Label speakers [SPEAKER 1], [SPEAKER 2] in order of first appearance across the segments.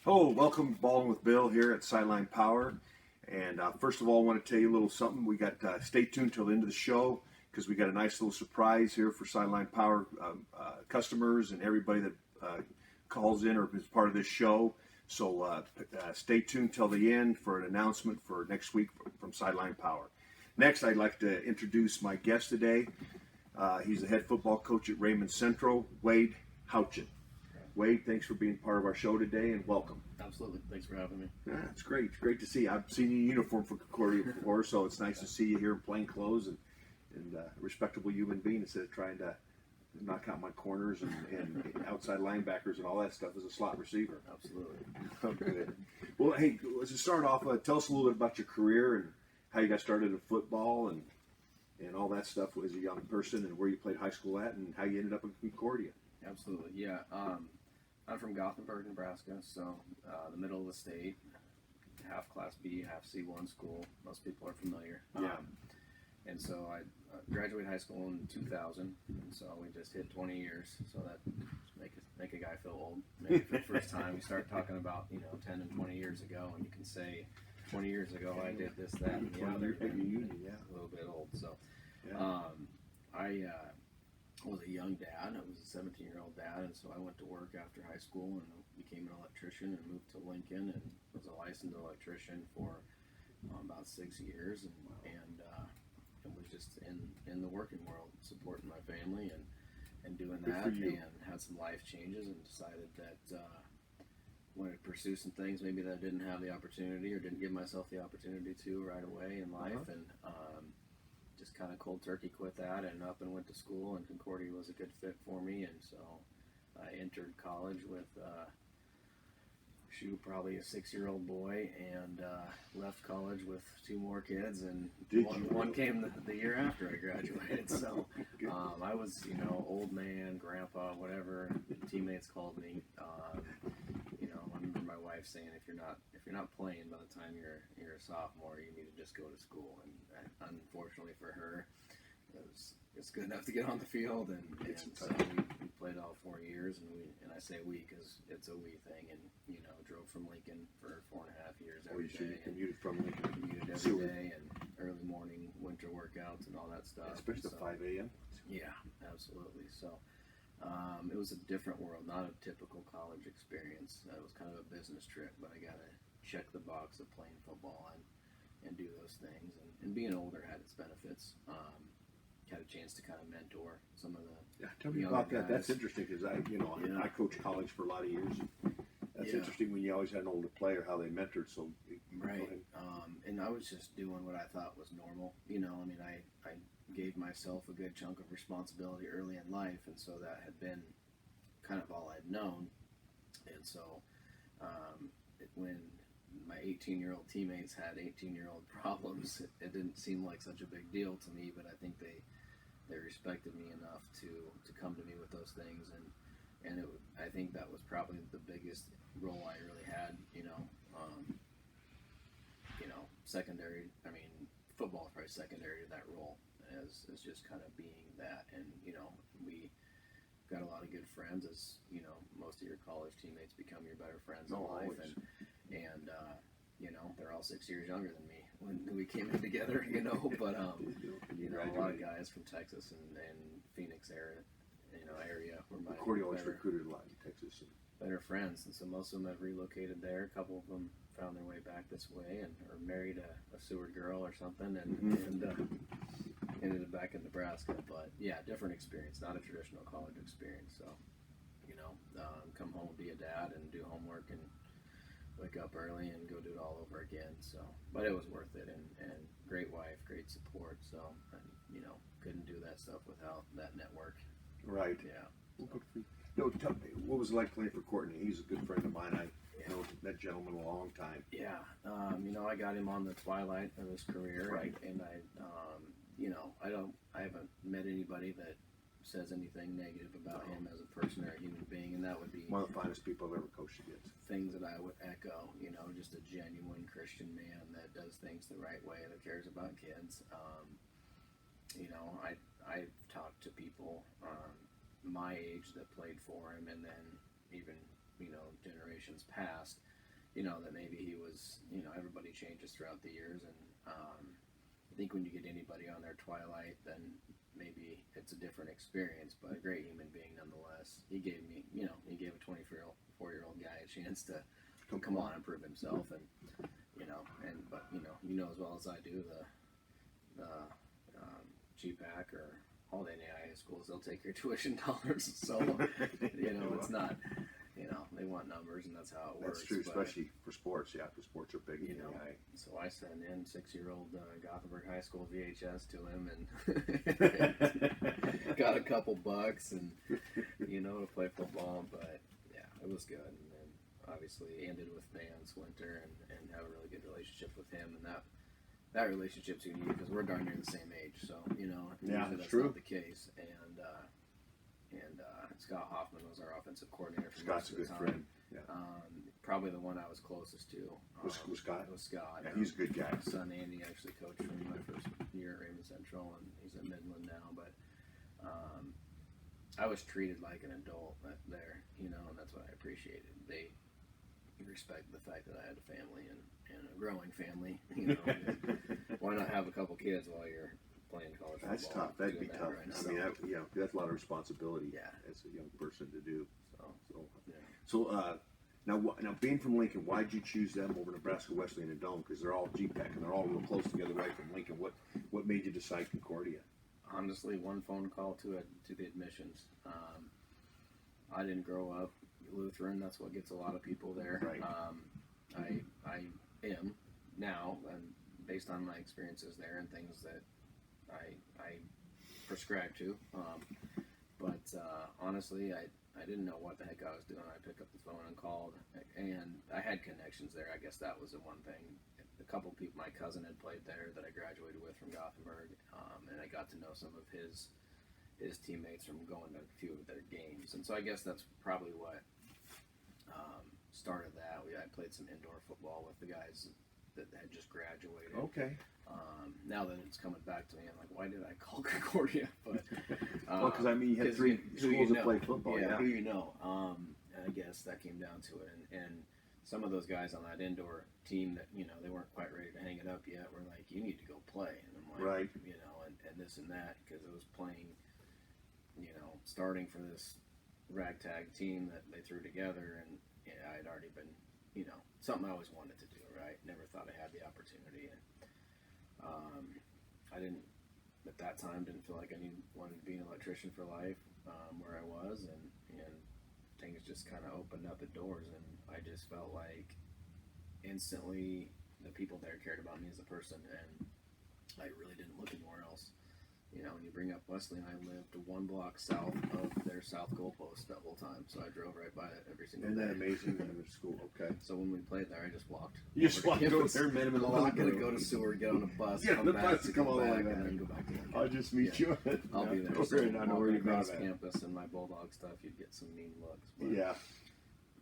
[SPEAKER 1] Oh, welcome to Ballin with Bill here at Sideline Power. And first of all, I want to tell you a little something. We got stay tuned till the end of the show because we got a nice little surprise here for Sideline Power customers and everybody that calls in or is part of this show. So stay tuned till the end for an announcement for next week from Sideline Power. Next, I'd like to introduce my guest today. He's the head football coach at Raymond Central, Wade Houchin. Wade, thanks for being part of our show today, and welcome.
[SPEAKER 2] Absolutely. Thanks for having me.
[SPEAKER 1] Yeah, it's great. It's great to see you. I've seen you in uniform for Concordia before, so it's nice to see you here in plain clothes and a respectable human being instead of trying to knock out my corners and outside linebackers and all that stuff as a slot receiver.
[SPEAKER 2] Absolutely.
[SPEAKER 1] Oh, good. Well, hey, let's just start off. Tell us a little bit about your career and how you got started in football and all that stuff as a young person and where you played high school at and how you ended up in Concordia.
[SPEAKER 2] Absolutely. Yeah. I'm from Gothenburg, Nebraska, so the middle of the state, half Class B, half C1 school. Most people are familiar.
[SPEAKER 1] Yeah.
[SPEAKER 2] And so I graduated high school in 2000, and so we just hit 20 years. So that make a guy feel old. Maybe for the first time, we start talking about 10 and 20 years ago, and you can say 20 years ago I did this, that, and the other.
[SPEAKER 1] Yeah.
[SPEAKER 2] A little bit old. So I was a young dad. I was a 17-year-old dad, and so I went to work after high school and became an electrician and moved to Lincoln and was a licensed electrician for about 6 years and was just in the working world, supporting my family and doing that, and had some life changes and decided that wanted to pursue some things maybe that I didn't have the opportunity or didn't give myself the opportunity to right away in life, and just kind of cold turkey quit that and up and went to school, and Concordia was a good fit for me, and so I entered college with probably a 6-year-old boy, and left college with 2 more kids, and one came the year after I graduated. So I was old man, grandpa, whatever teammates called me. I remember my wife saying, if you're not playing by the time you're a sophomore, you need to just go to school. And unfortunately for her, it's good enough to get on the field, and so we played all 4 years, and I say we because it's a we thing, and drove from Lincoln for 4.5 years every day.
[SPEAKER 1] Commuted from Lincoln.
[SPEAKER 2] Commuted every day, and early morning winter workouts and all that stuff.
[SPEAKER 1] Especially the 5 a.m.
[SPEAKER 2] Yeah, absolutely. So it was a different world, not a typical college experience. It was kind of a business trip, but I got to check the box of playing football and do those things. And being older had its benefits. Had a chance to kind of mentor some of the
[SPEAKER 1] tell me about that. That's interesting because I coached college for a lot of years. That's interesting when you always had an older player, how they mentored. So
[SPEAKER 2] right, and I was just doing what I thought was normal. I gave myself a good chunk of responsibility early in life, and so that had been kind of all I'd known. And so when my 18-year-old teammates had 18-year-old problems, it didn't seem like such a big deal to me, but I think they respected me enough to come to me with those things, and I think that was probably the biggest role I really had, secondary. I mean, football is probably secondary to that role, as just kind of being that, and we got a lot of good friends, as most of your college teammates become your better friends in life,
[SPEAKER 1] always.
[SPEAKER 2] and they're all 6 years younger than me when we came in together, but a lot of guys from Texas and Phoenix area, were my
[SPEAKER 1] Concordia always recruited a lot in Texas.
[SPEAKER 2] Better friends, and so most of them have relocated there. A couple of them found their way back this way and or married a Seward girl or something, and ended up back in Nebraska. But yeah, different experience, not a traditional college experience. So come home, be a dad, and do homework, and wake up early and go do it all over again. So, but it was worth it, and great wife, great support. So, couldn't do that stuff without that network.
[SPEAKER 1] Right.
[SPEAKER 2] Yeah.
[SPEAKER 1] Tell me, what was it like playing for Courtney? He's a good friend of mine. I know that gentleman a long time.
[SPEAKER 2] Yeah. I got him on the twilight of his career,
[SPEAKER 1] right?
[SPEAKER 2] And I haven't met anybody that says anything negative about him as a person or a human being, and that would be
[SPEAKER 1] one of the finest people I've ever coached against.
[SPEAKER 2] Things that I would echo, just a genuine Christian man that does things the right way, that cares about kids. I've talked to people my age that played for him, and then even generations past, that maybe he was, everybody changes throughout the years, and I think when you get anybody on their twilight, then maybe it's a different experience, but a great human being nonetheless. He gave a 24-year-old guy a chance to come on and prove himself, but as well as I do, the GPAC or all the NAIA schools, they'll take your tuition dollars, so, it's not, they want numbers, and that's how it works.
[SPEAKER 1] That's true, especially for sports. Yeah, the sports are big.
[SPEAKER 2] So I sent in 6-year-old Gothenburg High School VHS to him, and got a couple bucks, and to play football. But yeah, it was good. And then obviously ended with Vance Winter, and have a really good relationship with him, and that relationship's unique because we're darn near the same age. So that's
[SPEAKER 1] true.
[SPEAKER 2] Not the case. And Scott Hoffman was our offensive coordinator for
[SPEAKER 1] Scott's a good friend. Yeah.
[SPEAKER 2] Probably the one I was closest to.
[SPEAKER 1] Was Scott?
[SPEAKER 2] Was Scott.
[SPEAKER 1] Yeah, he's a good guy.
[SPEAKER 2] My son Andy actually coached for me my first year at Raymond Central, and he's at Midland now. But I was treated like an adult there, and that's what I appreciated. They respect the fact that I had a family and a growing family. Why not have a couple kids while you're playing college football?
[SPEAKER 1] That's tough. That'd be tough.
[SPEAKER 2] Right?
[SPEAKER 1] I mean, that's a lot of responsibility as a young person to do. So now being from Lincoln, why'd you choose them over Nebraska Wesleyan and Dome? Because they're all GPAC and they're all real close together, right from Lincoln. What made you decide Concordia?
[SPEAKER 2] Honestly, one phone call to the admissions. I didn't grow up Lutheran. That's what gets a lot of people there.
[SPEAKER 1] Right.
[SPEAKER 2] I am now, and based on my experiences there and things that I prescribe to. But honestly, I didn't know what the heck I was doing. I picked up the phone and called, and I had connections there. I guess that was the one thing. A couple people, my cousin had played there that I graduated with from Gothenburg, and I got to know some of his teammates from going to a few of their games. And so I guess that's probably what started that. I played some indoor football with the guys that had just graduated.
[SPEAKER 1] Okay.
[SPEAKER 2] Now that it's coming back to me, I'm like, why did I call Concordia? But
[SPEAKER 1] because you had three schools that play football.
[SPEAKER 2] Yeah, who you know. And I guess that came down to it. And some of those guys on that indoor team that they weren't quite ready to hang it up yet were like, you need to go play. And I'm like,
[SPEAKER 1] right.
[SPEAKER 2] And this and that, because it was playing, starting for this ragtag team that they threw together, and I had already been, something I always wanted to do, right? Never thought I had the opportunity. And I didn't, at that time, didn't feel like I wanted to be an electrician for life where I was, and things just kind of opened up the doors, and I just felt like instantly the people there cared about me as a person, and I really didn't look anywhere else. When you bring up Wesleyan, I lived 1 block south of their south goalpost that whole time, so I drove right by it every single day.
[SPEAKER 1] Isn't that amazing? In school, okay.
[SPEAKER 2] So when we played there, I just walked.
[SPEAKER 1] You just walked over there, met him in the
[SPEAKER 2] locker room. Go to Seward, get on a bus, come all the way back, and then go back to Lincoln.
[SPEAKER 1] I'll just meet you.
[SPEAKER 2] I'll be there. So I know where you're across campus and my Bulldog stuff, you'd get some mean looks. But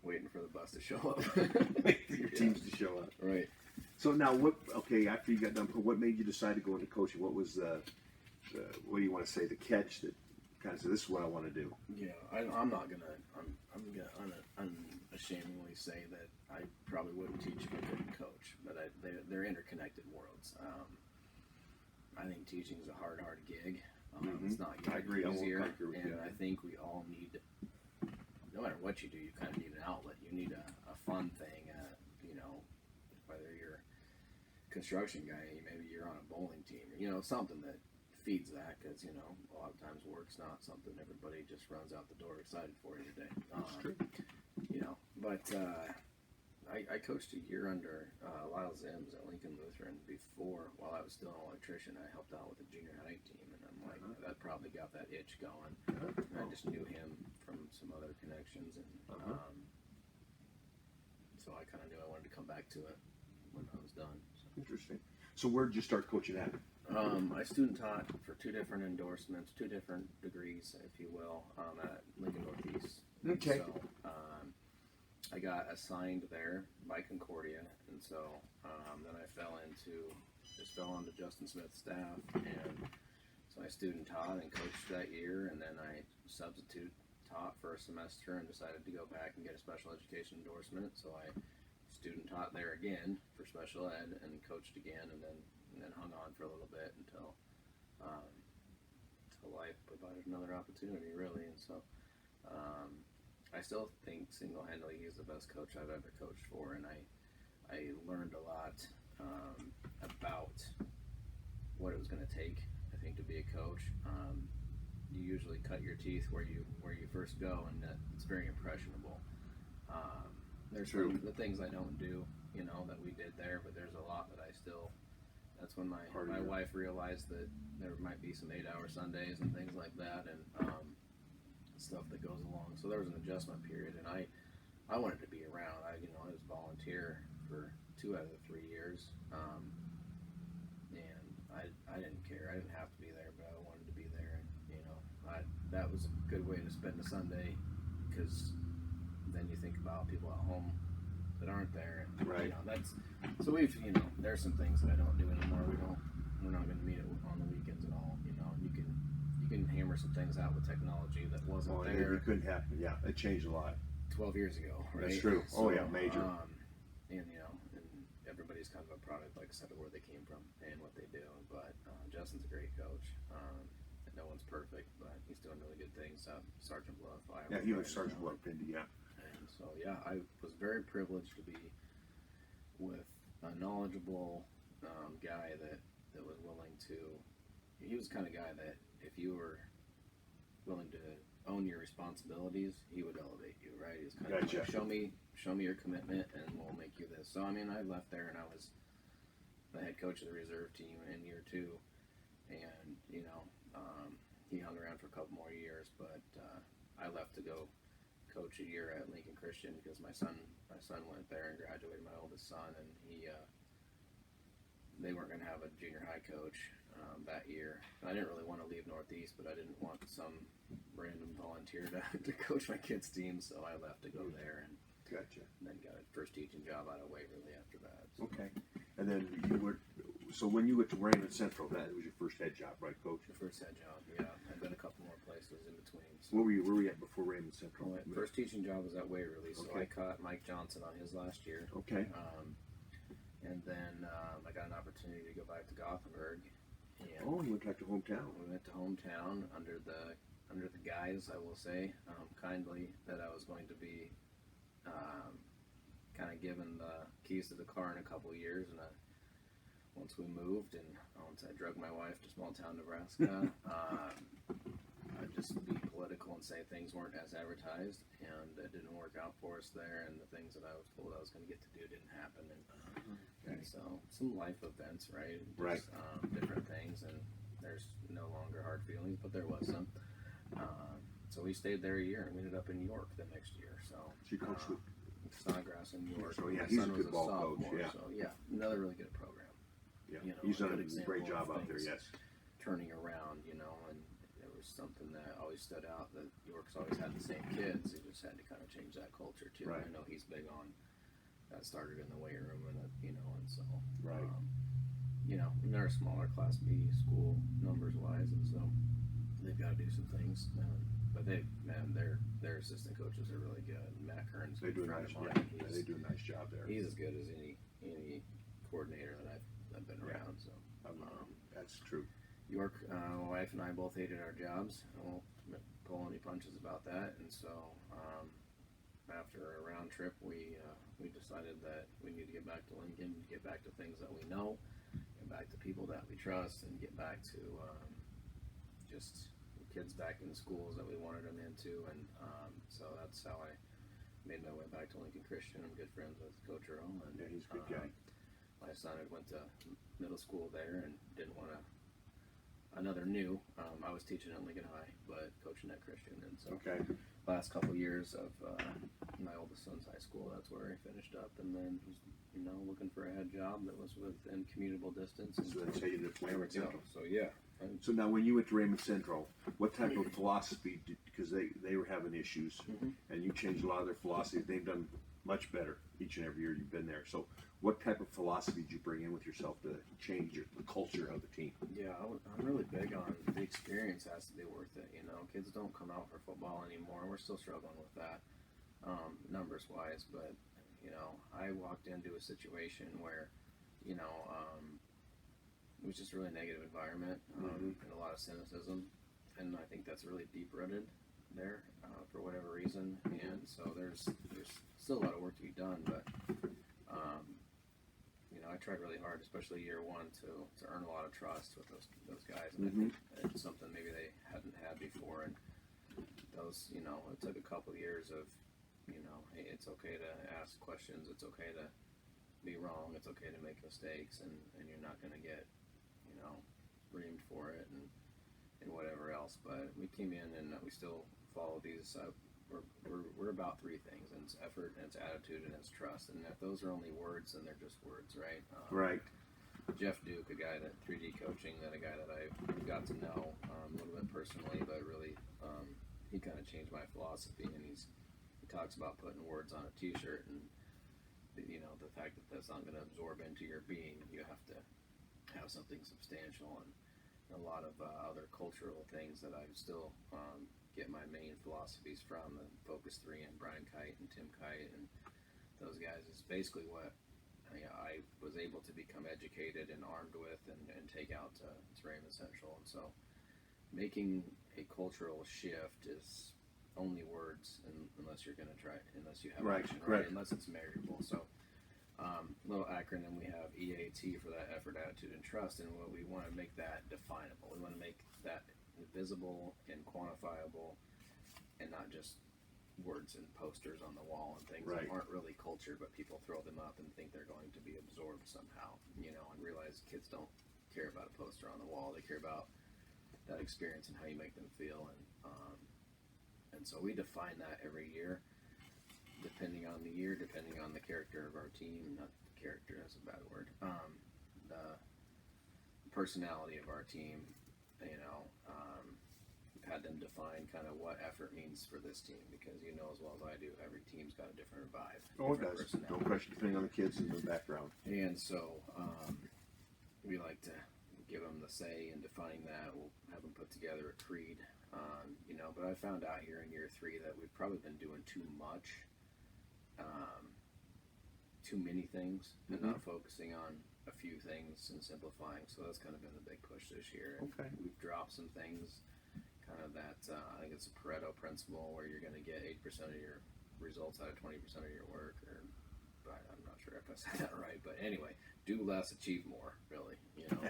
[SPEAKER 2] waiting for the bus to show up.
[SPEAKER 1] Waiting for your teams to show up.
[SPEAKER 2] Right. So
[SPEAKER 1] now, after you got done, what made you decide to go into coaching? What was what do you want to say, the catch that kind of said, this is what I want to do?
[SPEAKER 2] Yeah, I'm gonna unashamedly say that I probably wouldn't teach if I couldn't coach, but they're interconnected worlds. I think teaching is a hard gig. It's not easier, and I think we all need, no matter what you do, you kind of need an outlet. You need a fun thing, whether you're a construction guy, maybe you're on a bowling team, something that feeds that, because a lot of times work's not something everybody just runs out the door excited for every day.
[SPEAKER 1] That's true.
[SPEAKER 2] But I coached a year under Lyle Zims at Lincoln Lutheran before, while I was still an electrician. I helped out with the junior high team, and I'm like, that probably got that itch going. And I just knew him from some other connections, and so I kind of knew I wanted to come back to it when I was done. So.
[SPEAKER 1] Interesting. So where did you start coaching at?
[SPEAKER 2] I student taught for 2 different endorsements, 2 different degrees, if you will, at Lincoln Northeast.
[SPEAKER 1] Okay.
[SPEAKER 2] So I got assigned there by Concordia, and so then I fell onto Justin Smith's staff, and so I student taught and coached that year, and then I substitute taught for a semester and decided to go back and get a special education endorsement. So I student taught there again for special ed, and coached again, and then hung on for a little bit until life provided another opportunity, really. And so I still think single-handedly he's the best coach I've ever coached for, and I learned a lot about what it was going to take, I think, to be a coach. You usually cut your teeth where you first go, and it's very impressionable. There's the things I don't do, that we did there, but there's a lot that I still. That's when my wife realized that there might be some 8-hour Sundays and things like that, and stuff that goes along. So there was an adjustment period, and I wanted to be around. I was volunteer for 2 out of the 3 years, and I didn't care. I didn't have to be there, but I wanted to be there, and that was a good way to spend a Sunday, because then you think about people at home that aren't there, and that's so we've there's some things that I don't do anymore. We're not going to meet on the weekends at all. You can hammer some things out with technology that wasn't there.
[SPEAKER 1] It couldn't happen. Yeah, it changed a lot.
[SPEAKER 2] 12 years ago, right?
[SPEAKER 1] That's true. So, major.
[SPEAKER 2] And everybody's kind of a product, like I said, of where they came from and what they do. But Justin's a great coach. No one's perfect, but he's doing really good things. Sergeant Bluff, Iowa.
[SPEAKER 1] Yeah, he was Sergeant Bluff, Indy. Yeah.
[SPEAKER 2] And so I was very privileged to be with a knowledgeable guy that was willing to. He was the kind of guy that if you were willing to own your responsibilities, he would elevate you, right? He's kind of like, show me your commitment, and we'll make you this. So I left there, and I was the head coach of the reserve team in year 2, and he hung around for a couple more years, but I left to go coach a year at Lincoln Christian because my son went there and graduated, my oldest son, and they weren't going to have a junior high coach that year. I didn't really want to leave Northeast, but I didn't want some random volunteer to coach my kids' team, so I left to go there, and then got a first teaching job out of Waverly after that. So.
[SPEAKER 1] Okay, and then so when you went to Raymond Central, that was your first head job, right, Coach?
[SPEAKER 2] The first head job, yeah. I've been a couple more places in between. So.
[SPEAKER 1] Where were you at before Raymond Central?
[SPEAKER 2] Well, first teaching job was at Waverly, so I caught Mike Johnson on his last year.
[SPEAKER 1] Okay.
[SPEAKER 2] And then I got an opportunity to go back to Gothenburg. And
[SPEAKER 1] you went back to hometown.
[SPEAKER 2] We went to hometown under the guise, I will say, kindly, that I was going to be kind of given the keys to the car in a couple of years, and once we moved, and once I drug my wife to small town Nebraska, I'd just be political and say things weren't as advertised, and it didn't work out for us there, and the things that I was told I was going to get to do didn't happen, and so some life events, right? Just, different things, and there's no longer hard feelings, but there was some. So we stayed there a year, and we ended up in New York the next year. So
[SPEAKER 1] you coached with
[SPEAKER 2] Snodgrass in New York.
[SPEAKER 1] So he's a good ball coach. Yeah.
[SPEAKER 2] So another really good program.
[SPEAKER 1] Yeah, he's done a great job out there. Yes.
[SPEAKER 2] Turning around, and there was something that always stood out, that York's always had the same kids. He just had to kind of change that culture too.
[SPEAKER 1] Right.
[SPEAKER 2] I know he's big on that. Started in the weight room, and and so they're a smaller Class B school numbers wise, and so they've got to do some things. But their assistant coaches are really good. Matt Kern's
[SPEAKER 1] they do a nice job there.
[SPEAKER 2] He's as good as any coordinator that I've been around. So
[SPEAKER 1] that's true.
[SPEAKER 2] York, my wife and I both hated our jobs. I won't pull any punches about that. And so after a round trip, we decided that we need to get back to Lincoln, get back to things that we know, get back to people that we trust, and get back to just kids back in the schools that we wanted them into. And so that's how I made my way back to Lincoln Christian. I'm good friends with Coach Earl. And,
[SPEAKER 1] he's a good guy.
[SPEAKER 2] My son had went to middle school there and didn't want to. I was teaching at Lincoln High, but coaching at Christian, and so last couple years of my oldest son's high school, that's where I finished up, and then was looking for a head job that was within commutable distance. And
[SPEAKER 1] so that's how you did Raymond Central.
[SPEAKER 2] So
[SPEAKER 1] So now, when you went to Raymond Central, what type of philosophy because they were having issues, and you changed a lot of their philosophy. They've done much better each and every year you've been there. So what type of philosophy did you bring in with yourself to change the culture of the team?
[SPEAKER 2] Yeah, I'm really big on the experience has to be worth it. Kids don't come out for football anymore. We're still struggling with that, numbers-wise. But, You know, I walked into a situation where, you know, it was just a really negative environment and a lot of cynicism, and I think that's really deep rooted there for whatever reason. And so there's still a lot of work to be done, but you know, I tried really hard, especially year one, to earn a lot of trust with those guys, and I think it's something maybe they hadn't had before. And those, you know, it took a couple of years of, you know, hey, it's okay to ask questions, it's okay to be wrong, it's okay to make mistakes, and you're not going to get, you know, reamed for it and whatever else. But we came in and we still follow these. We're about three things, and it's effort, and it's attitude, and it's trust. And if those are only words, then they're just words, right?
[SPEAKER 1] Right.
[SPEAKER 2] Jeff Duke, a guy that 3D coaching, that a guy that I got to know a little bit personally, but really he kind of changed my philosophy. And he talks about putting words on a T-shirt, and you know, the fact that that's not going to absorb into your being. You have to have something substantial, and a lot of other cultural things that I still get my main philosophies from, the Focus 3 and Brian Kite and Tim Kite and those guys, is basically what I was able to become educated and armed with and take out to Raymond Central. And so making a cultural shift is only words, unless you're going to try, unless you have action, right? Unless it's measurable. So little acronym, we have EAT for that: effort, attitude, and trust. And what we want to make that definable. We want to make that visible and quantifiable, and not just words and posters on the wall and things that aren't really culture, but people throw them up and think they're going to be absorbed somehow, you know, and realize kids don't care about a poster on the wall. They care about that experience and how you make them feel. And so we define that every year, depending on the year, depending on the character of our team. Not character, that's a bad word. The personality of our team, you know, we've had them define kind of what effort means for this team, because you know as well as I do, every team's got a different vibe.
[SPEAKER 1] Oh, it does. No question, depending on the kids and their background.
[SPEAKER 2] And so we like to give them the say in defining that. We'll have them put together a creed, you know, but I found out here in year 3 that we've probably been doing too much, too many things, and not focusing on a few things and simplifying. So that's kind of been the big push this year.
[SPEAKER 1] Okay.
[SPEAKER 2] We've dropped some things, kind of that, I think it's a Pareto principle, where you're going to get 8% of your results out of 20% of your work, or I'm not sure if I said that right, but anyway, do less, achieve more, really, you know.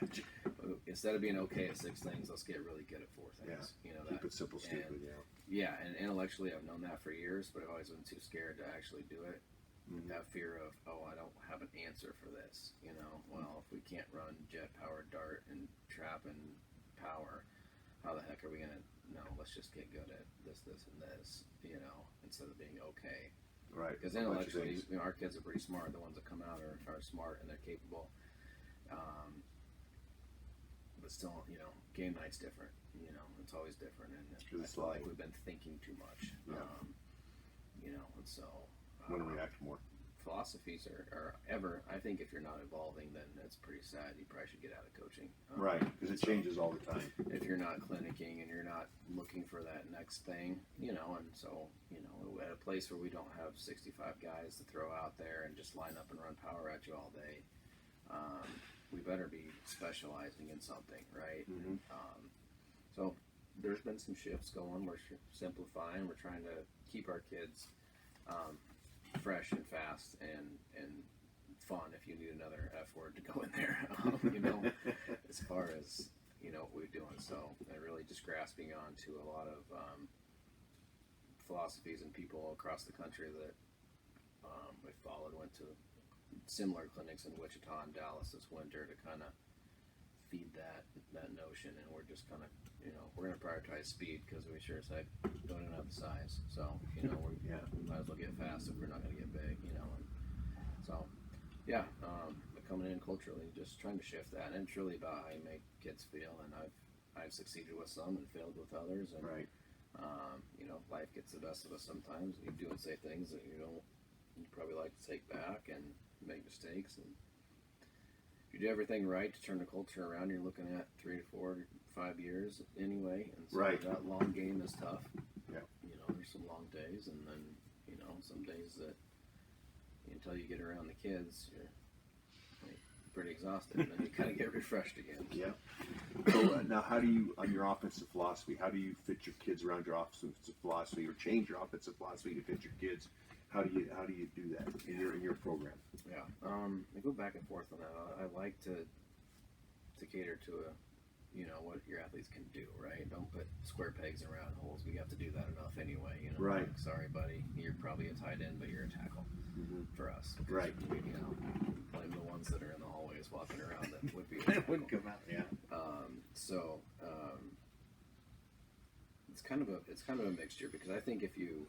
[SPEAKER 2] Instead of being okay at 6 things, let's get really good at 4 things.
[SPEAKER 1] Yeah.
[SPEAKER 2] You know,
[SPEAKER 1] Keep it simple, stupid,
[SPEAKER 2] Yeah, and intellectually I've known that for years, but I've always been too scared to actually do it. That fear of, I don't have an answer for this, you know. Well, if we can't run jet-powered dart and trap and power, how the heck are we going to, no, let's just get good at this, and this, you know, instead of being okay.
[SPEAKER 1] Right.
[SPEAKER 2] Because intellectually, you know, our kids are pretty smart. The ones that come out are smart and they're capable. But still, you know, game night's different. You know, it's always different, and I feel like we've been thinking too much.
[SPEAKER 1] Yeah.
[SPEAKER 2] You know, and so
[SPEAKER 1] want to react more.
[SPEAKER 2] Philosophies are ever. I think if you're not evolving, then it's pretty sad. You probably should get out of coaching.
[SPEAKER 1] Right, because it changes all the time.
[SPEAKER 2] If you're not clinicking and you're not looking for that next thing, you know, and so, you know, at a place where we don't have 65 guys to throw out there and just line up and run power at you all day, we better be specializing in something, right? So there's been some shifts going. We're simplifying. We're trying to keep our kids fresh and fast and fun, if you need another F word to go in there, you know, as far as, you know, what we're doing. So really just grasping on to a lot of philosophies and people across the country that we followed. Went to similar clinics in Wichita and Dallas this winter to kind of feed that notion, and we're just kind of, you know, we're going to prioritize speed because we sure as heck don't even have the size. So, you know, we might as well get fast if we're not going to get big, you know. And so, yeah, but coming in culturally, just trying to shift that, and it's really about how you make kids feel. And I've succeeded with some and failed with others, and you know, life gets the best of us sometimes. You do and say things that you probably like to take back and make mistakes, and if you do everything right to turn the culture around, you're looking at 3 to 4 to 5 years anyway. And so that long game is tough. Yeah. You know, there's some long days, and then, you know, some days that, you until you get around the kids, you're pretty exhausted, and then you kind of get refreshed again.
[SPEAKER 1] Yeah. So now, how do you, on your offensive philosophy, how do you fit your kids around your offensive philosophy, or change your offensive philosophy to fit your kids? How do you do that in your program?
[SPEAKER 2] Yeah, I go back and forth on that. I like to cater to what your athletes can do, right? Don't put square pegs in round holes. We have to do that enough anyway.
[SPEAKER 1] Right.
[SPEAKER 2] Like, sorry, buddy, you're probably a tight end, but you're a tackle for us.
[SPEAKER 1] Right.
[SPEAKER 2] Blame the ones that are in the hallways walking around that would be a
[SPEAKER 1] It
[SPEAKER 2] tackle.
[SPEAKER 1] wouldn't come out. Yeah.
[SPEAKER 2] It's kind of a mixture, because I think if you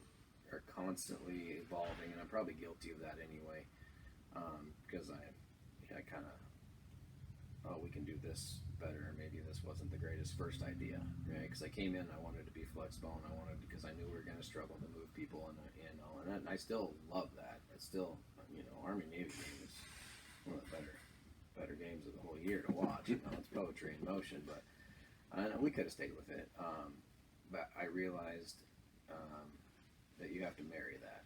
[SPEAKER 2] are constantly evolving, and I'm probably guilty of that anyway, because I kind of, we can do this better. Maybe this wasn't the greatest first idea, right? Because I came in, I wanted to be flexible, and because I knew we were going to struggle to move people, and I still love that. It's still, Army Navy game is one of the better games of the whole year to watch. It's poetry in motion, but we could have stayed with it. But I realized that you have to marry that.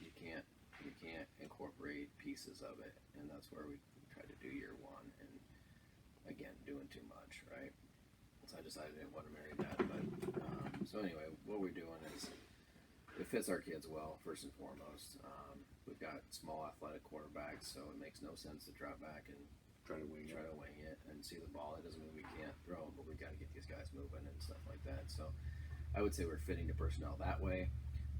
[SPEAKER 2] You can't incorporate pieces of it, and that's where we tried to do year one. And again, doing too much, right? So I decided I didn't want to marry that. But so anyway, what we're doing is it fits our kids well, first and foremost. We've got small athletic quarterbacks, so it makes no sense to drop back and try to wing it and see the ball. It doesn't mean we can't throw, but we got to get these guys moving and stuff like that. So I would say we're fitting the personnel that way,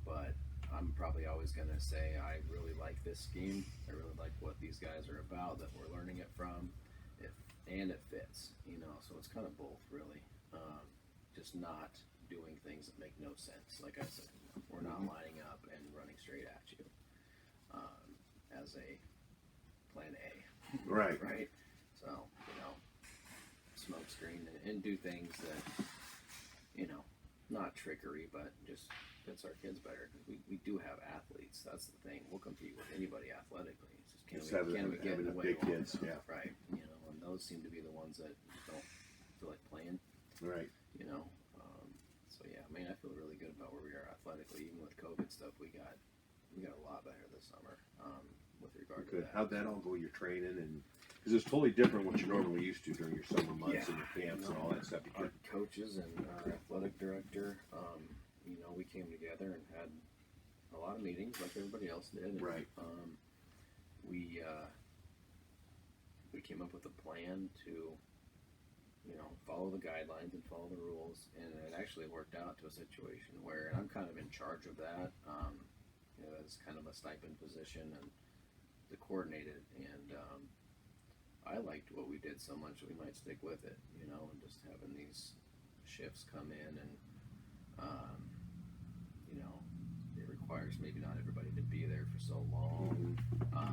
[SPEAKER 2] but I'm probably always going to say I really like this scheme. I really like what these guys are about, that we're learning it from, and it fits, so it's kind of both, really. Just not doing things that make no sense. Like I said, we're not lining up and running straight at you as a plan A.
[SPEAKER 1] Right.
[SPEAKER 2] Right? So, smoke screen and do things that, not trickery, but just fits our kids better. Because we do have athletes. That's the thing. We'll compete with anybody athletically. It's just can we get in the way
[SPEAKER 1] big kids,
[SPEAKER 2] enough, right? And those seem to be the ones that don't feel like playing.
[SPEAKER 1] Right.
[SPEAKER 2] So yeah, I feel really good about where we are athletically. Even with COVID stuff, we got a lot better this summer with regard to that.
[SPEAKER 1] How'd that all go? Your training, and because it's totally different what you're normally used to during your summer months and your camps and all that stuff.
[SPEAKER 2] Our coaches and our athletic director, we came together and had a lot of meetings like everybody else did. And,
[SPEAKER 1] right.
[SPEAKER 2] We came up with a plan to, follow the guidelines and follow the rules, and it actually worked out to a situation where I'm kind of in charge of that. That's kind of a stipend position and to coordinate it, and I liked what we did so much that we might stick with it, and just having these shifts come in, and it requires maybe not everybody to be there for so long.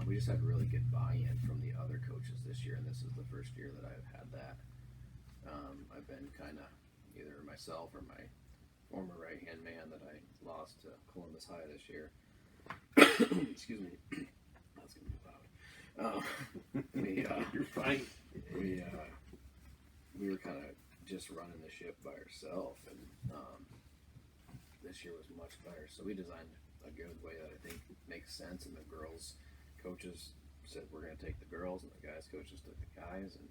[SPEAKER 2] We just had really good buy-in from the other coaches this year, and this is the first year that I've had that. I've been kind of either myself or my former right-hand man that I lost to Columbus High this year. Excuse me. That's going to be loud.
[SPEAKER 1] You're fine.
[SPEAKER 2] We were kind of just running the ship by ourselves, and this year was much better. So we designed a good way that I think makes sense, and the girls' coaches said we're going to take the girls, and the guys' coaches took the guys, and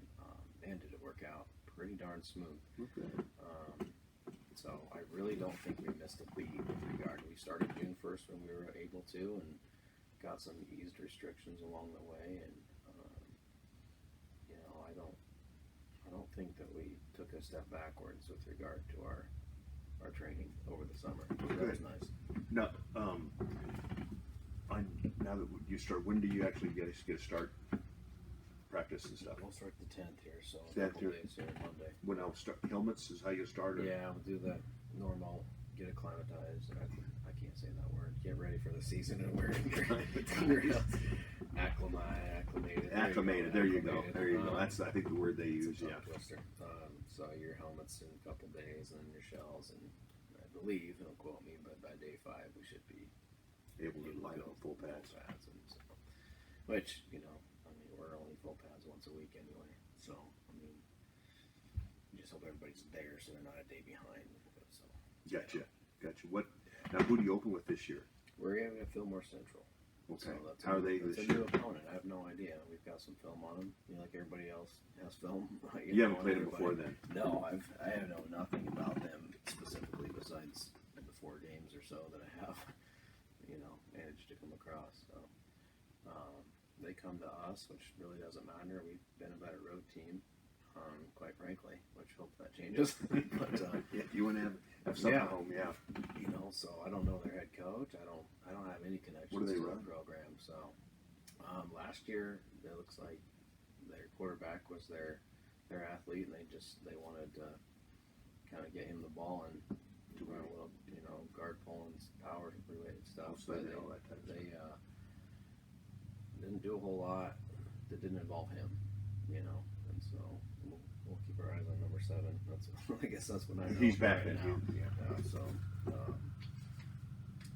[SPEAKER 2] man, did it work out pretty darn smooth.
[SPEAKER 1] Okay.
[SPEAKER 2] So I really don't think we missed a beat with regard. We started June 1st when we were able to, and got some eased restrictions along the way, and I don't think that we took a step backwards with regard to our training over the summer. So that was nice.
[SPEAKER 1] Now, now that you start, when do you actually get a start practice and stuff?
[SPEAKER 2] We'll start the 10th here, so a
[SPEAKER 1] 10th
[SPEAKER 2] couple
[SPEAKER 1] here.
[SPEAKER 2] days here Monday.
[SPEAKER 1] When I'll start helmets is how you start? Or?
[SPEAKER 2] Yeah, we'll do the normal, get acclimatized. I can't say that word. Get ready for the season and wearing your acclimated.
[SPEAKER 1] There you go. That's I think the word they use.
[SPEAKER 2] It's a tongue twister. So your helmets in a couple days, and then your shells, and I believe, don't quote me, but by day 5 we should be
[SPEAKER 1] able to line up full pads.
[SPEAKER 2] And so, which we're only full pads once a week anyway. So you just hope everybody's there so they're not a day behind. So
[SPEAKER 1] Gotcha. What? Now, who do you open with this year?
[SPEAKER 2] we're going to Fillmore Central.
[SPEAKER 1] Okay.
[SPEAKER 2] So that's
[SPEAKER 1] How are they
[SPEAKER 2] that's
[SPEAKER 1] this
[SPEAKER 2] a new
[SPEAKER 1] year?
[SPEAKER 2] opponent. I have no idea. We've got some film on them. You know, like everybody else has film.
[SPEAKER 1] You haven't
[SPEAKER 2] on
[SPEAKER 1] played them
[SPEAKER 2] everybody.
[SPEAKER 1] before then.
[SPEAKER 2] No, I have know nothing about them specifically besides the 4 games or so that I have, managed to come across. So they come to us, which really doesn't matter. We've been a better road team, quite frankly, which hope that changes. But
[SPEAKER 1] Yeah, you want to have something
[SPEAKER 2] Yeah.
[SPEAKER 1] at home, yeah.
[SPEAKER 2] so I don't know their head coach. I don't have any connections
[SPEAKER 1] What do they
[SPEAKER 2] to
[SPEAKER 1] run?
[SPEAKER 2] the program. So last year it looks like their quarterback was their athlete, and they wanted to kind of get him the ball and run a little, guard pulling, power related stuff.
[SPEAKER 1] So they all that type of
[SPEAKER 2] They didn't do a whole lot that didn't involve him, and so we'll keep our eyes on number 7. That's I guess that's what I know.
[SPEAKER 1] He's back
[SPEAKER 2] right
[SPEAKER 1] then.
[SPEAKER 2] now.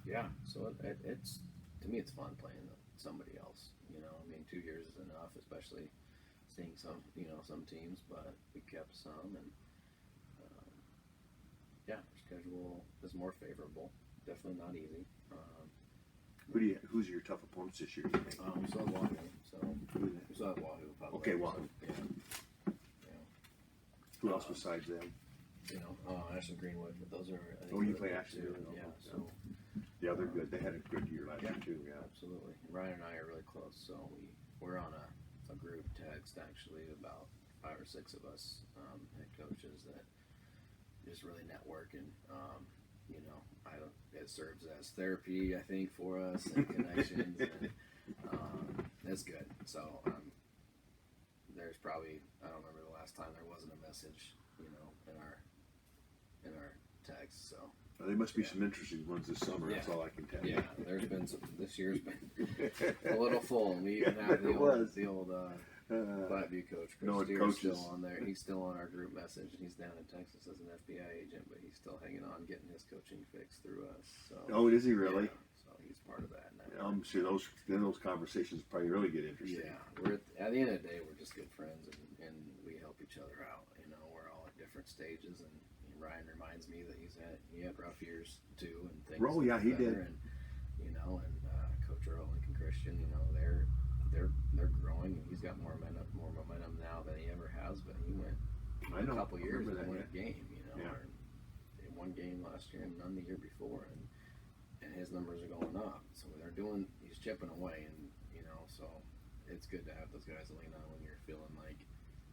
[SPEAKER 1] Yeah.
[SPEAKER 2] So so it's to me it's fun playing somebody else. 2 years is enough, especially seeing some teams, but we kept some, and our schedule is more favorable. Definitely not easy.
[SPEAKER 1] Who's your tough opponents this year? You think?
[SPEAKER 2] So is Wahoo. So
[SPEAKER 1] Who is it?
[SPEAKER 2] we still have Wahoo. Probably.
[SPEAKER 1] Okay, Wahoo.
[SPEAKER 2] So,
[SPEAKER 1] Who else besides them?
[SPEAKER 2] Ashland Greenwood. But those are. I think
[SPEAKER 1] Oh, you
[SPEAKER 2] those
[SPEAKER 1] play
[SPEAKER 2] are
[SPEAKER 1] Ashland,
[SPEAKER 2] two,
[SPEAKER 1] yeah.
[SPEAKER 2] Yeah. So
[SPEAKER 1] Yeah, they're good. They had a good year last year too. Yeah.
[SPEAKER 2] absolutely. Ryan and I are really close. So we're on a group text actually, about 5 or 6 of us head coaches that just really network, and it serves as therapy, I think, for us, and connections, and it's good. So there's probably, I don't remember the last time there wasn't a message, in our text. So
[SPEAKER 1] Well, there must be some interesting ones this summer. That's
[SPEAKER 2] Yeah.
[SPEAKER 1] all I can tell you.
[SPEAKER 2] yeah, there's been some. This year's been a little full, and we even have
[SPEAKER 1] It was.
[SPEAKER 2] the old Flatview coach, Chris
[SPEAKER 1] No,
[SPEAKER 2] Steer's
[SPEAKER 1] coaches.
[SPEAKER 2] still on there. He's still on our group message, and he's down in Texas as an FBI agent, but he's still hanging on, getting his coaching fix through us. So,
[SPEAKER 1] Oh, is he really?
[SPEAKER 2] yeah, so he's part of that now.
[SPEAKER 1] I'm sure those conversations probably really get interesting.
[SPEAKER 2] Yeah, we're at the end of the day, we're just good friends, and we help each other out. We're all at different stages, and Ryan reminds me that he had rough years too, and things.
[SPEAKER 1] Oh, yeah, he did.
[SPEAKER 2] And Coach Earl, Lincoln Christian, they're growing, and he's got more momentum now than he ever has. But he went
[SPEAKER 1] I know.
[SPEAKER 2] a couple
[SPEAKER 1] I
[SPEAKER 2] years
[SPEAKER 1] remember
[SPEAKER 2] and
[SPEAKER 1] that,
[SPEAKER 2] won a game.
[SPEAKER 1] Yeah.
[SPEAKER 2] Or they won game last year and none the year before, and his numbers are going up. So he's chipping away, and so it's good to have those guys to lean on when you're feeling like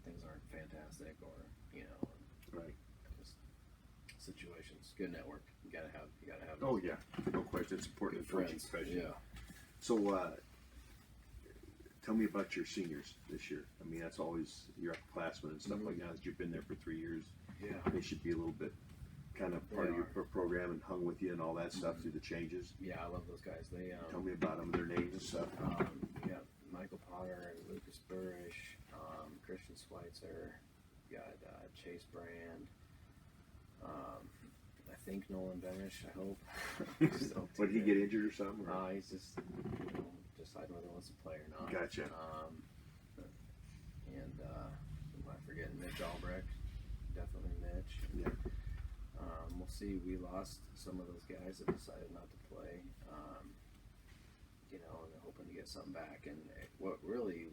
[SPEAKER 2] things aren't fantastic, or
[SPEAKER 1] Right.
[SPEAKER 2] just situations. Good network. You gotta have.
[SPEAKER 1] Oh yeah, no question. It's important in
[SPEAKER 2] good
[SPEAKER 1] coaching
[SPEAKER 2] friends.
[SPEAKER 1] profession.
[SPEAKER 2] Yeah.
[SPEAKER 1] So, tell me about your seniors this year. I mean, that's always your upperclassmen and stuff like that. You've been there for 3 years.
[SPEAKER 2] Yeah.
[SPEAKER 1] They should be a little bit kind of part of your program and hung with you and all that stuff through the changes.
[SPEAKER 2] Yeah, I love those guys. They
[SPEAKER 1] Tell me about them, their names and stuff.
[SPEAKER 2] we got Michael Potter and Lucas Burrish, Christian Schweitzer, got Chase Brand. I think Nolan Benish, I hope.
[SPEAKER 1] Would he get injured or something? Or?
[SPEAKER 2] He's just decide whether he wants to play or not.
[SPEAKER 1] Gotcha.
[SPEAKER 2] And am I forgetting Mitch Albrecht? Definitely Mitch.
[SPEAKER 1] Yeah.
[SPEAKER 2] We'll see. We lost some of those guys that decided not to play. And hoping to get something back. And what really,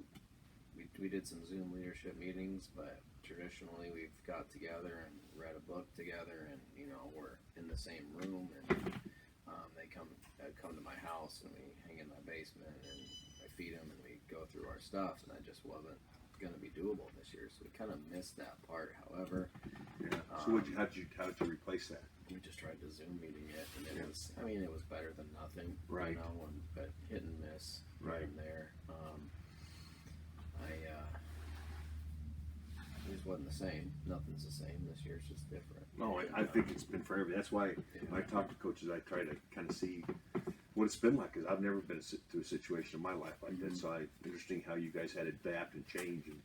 [SPEAKER 2] we did some Zoom leadership meetings, but traditionally we've got together and read a book together, and we're in the same room, and they come to my house, and we hang in my basement, and I feed them, and we go through our stuff, and that just wasn't going to be doable this year, so we kind of missed that part. However,
[SPEAKER 1] Yeah. So how'd you replace that?
[SPEAKER 2] we just tried to Zoom meeting it, and it was better than nothing,
[SPEAKER 1] Right.
[SPEAKER 2] But hit and miss
[SPEAKER 1] Right.
[SPEAKER 2] from there. It just wasn't the same. Nothing's the same this year. It's just different.
[SPEAKER 1] No, I think it's been for everybody. That's why when I talk to coaches, I try to kind of see what it's been like, because I've never been through a situation in my life like that. So interesting how you guys had to adapt and change and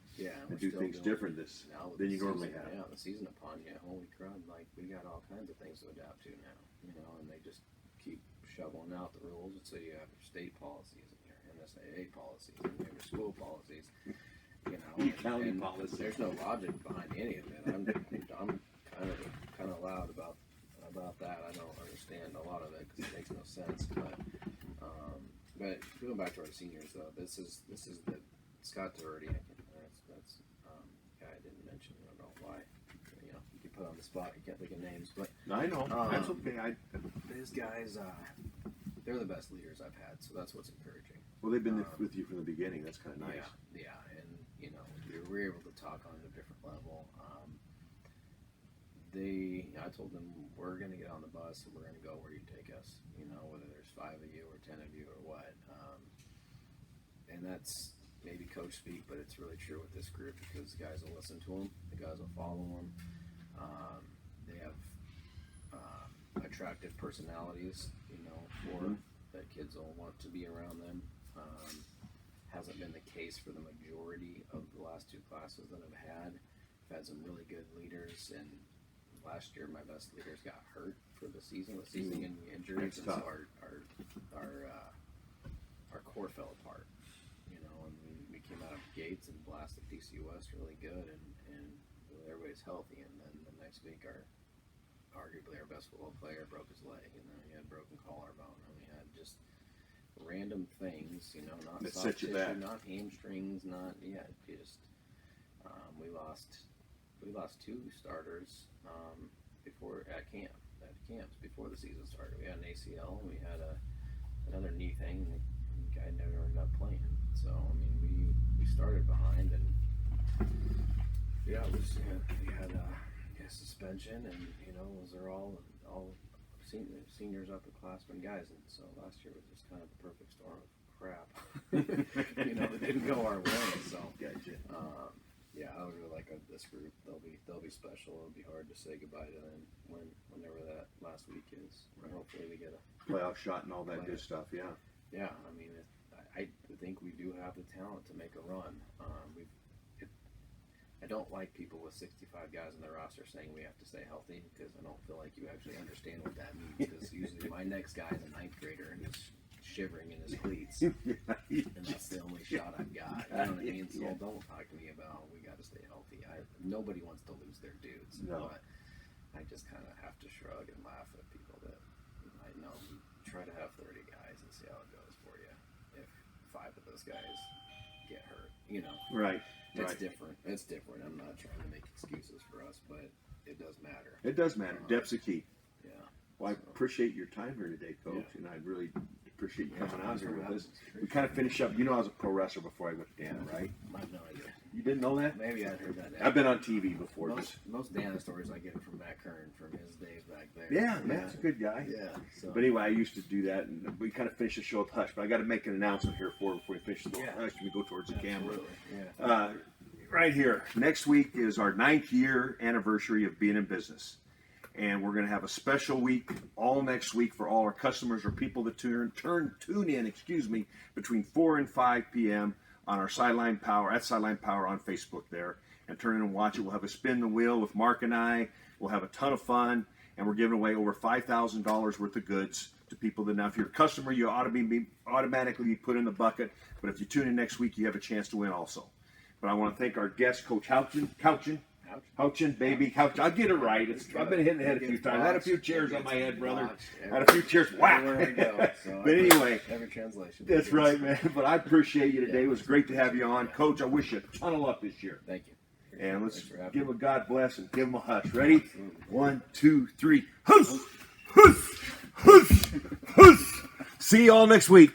[SPEAKER 2] we're
[SPEAKER 1] do
[SPEAKER 2] still
[SPEAKER 1] things
[SPEAKER 2] doing
[SPEAKER 1] different
[SPEAKER 2] now with
[SPEAKER 1] than
[SPEAKER 2] the
[SPEAKER 1] you normally
[SPEAKER 2] season.
[SPEAKER 1] have.
[SPEAKER 2] Yeah, the season upon you. Holy crud! Like we got all kinds of things to adapt to now. And they just keep shoveling out the rules. And so you have your state policies and your NSAA policies and your school policies.
[SPEAKER 1] County
[SPEAKER 2] and
[SPEAKER 1] policies.
[SPEAKER 2] There's no logic behind any of it. I'm kind of loud about that. I don't understand a lot of it because it makes no sense. But But going back to our seniors, though, this is the Scott Doherty. That's guy I didn't mention. I don't know why. You know, you can put on the spot. You can't think of names, but
[SPEAKER 1] I know that's okay.
[SPEAKER 2] These guys, they're the best leaders I've had, so that's what's encouraging.
[SPEAKER 1] Well, they've been with you from the beginning. That's kind of nice.
[SPEAKER 2] Yeah, and you know, we were able to talk on a different level. I told them we're going to get on the bus and we're going to go where you take us. You know, whether there's 5 of you or 10 of you or what. And that's maybe coach speak, but it's really true with this group because the guys will listen to them, the guys will follow them. They have attractive personalities, you know, for that kids will want to be around them. Hasn't been the case for the majority of the last 2 classes that I've had. I've had some really good leaders, and last year my best leaders got hurt for the season with season and injuries, and so our core fell apart. You know, and we came out of the gates and blasted DC West really good, and everybody's healthy, and then the next week arguably our best football player broke his leg, and then we had broken collarbone, and we had just random things, you know, not soft tissue, not hamstrings, just we lost 2 starters before at camps before the season started. We had an ACL, and we had another knee thing, and the guy never ended up playing. So I mean, we started behind, and we had a suspension, and you know, those are all seniors, upperclassmen guys, and so last year was just kind of the perfect storm of crap. You know, it didn't go our way. So
[SPEAKER 1] Gotcha.
[SPEAKER 2] Yeah, I would really like this group. They'll be special. It'll be hard to say goodbye to them whenever that last week is. Right. Hopefully we get a
[SPEAKER 1] playoff shot and all that good stuff. Yeah.
[SPEAKER 2] Yeah, I mean, I think we do have the talent to make a run. I don't like people with 65 guys on their roster saying we have to stay healthy, because I don't feel like you actually understand what that means. Because usually my next guy is a 9th grader and he's shivering in his cleats, and that's the only shot I've got. You know what I mean? So don't talk to me about we got to stay healthy. Nobody wants to lose their dudes, but I just kind of have to shrug and laugh at people that I know. Try to have 30 guys and see how it goes for you. If 5 of those guys get hurt, you know,
[SPEAKER 1] right.
[SPEAKER 2] It's different. It's different. I'm not trying to make excuses for us, but it does matter.
[SPEAKER 1] It does matter. Depth's a key.
[SPEAKER 2] Yeah.
[SPEAKER 1] Well, I appreciate your time here today, Coach, and I really appreciate you coming out here with us. We kind of finished up. You know, I was a pro wrestler before I went to Dana, right?
[SPEAKER 2] I have no idea.
[SPEAKER 1] You didn't know that?
[SPEAKER 2] Maybe I'd heard that.
[SPEAKER 1] I've been on TV before.
[SPEAKER 2] Most Dana stories I get are from Matt Kern from his days back there.
[SPEAKER 1] Yeah, Matt's a good guy.
[SPEAKER 2] Yeah. So.
[SPEAKER 1] But anyway, I used to do that, and we kind of finished the show with Hush. But I got to make an announcement here before we finish the Hush. We go towards the camera.
[SPEAKER 2] Yeah.
[SPEAKER 1] Right here. Next week is our 9th year anniversary of being in business. And we're going to have a special week all next week for all our customers or people that tune in, between 4 and 5 p.m. on our Sideline Power, at Sideline Power on Facebook there. And turn in and watch it. We'll have a spin the wheel with Mark and I. We'll have a ton of fun. And we're giving away over $5,000 worth of goods to people that now, if you're a customer, you ought to be automatically be put in the bucket. But if you tune in next week, you have a chance to win also. But I want to thank our guest, Coach Houchin, baby. Houchin. I'll get it right. I've been hitting the head a few times. I had a few chairs on my head, brother. I had a few chairs. Whack. But anyway,
[SPEAKER 2] every translation.
[SPEAKER 1] That's right, man. But I appreciate you today. It was great to have you on. Coach, I wish you a ton of luck this year.
[SPEAKER 2] Thank you.
[SPEAKER 1] And let's give him a God bless and give him a hush. Ready? 1, 2, 3. Hush! Hush! Hush! Hush! See you all next week.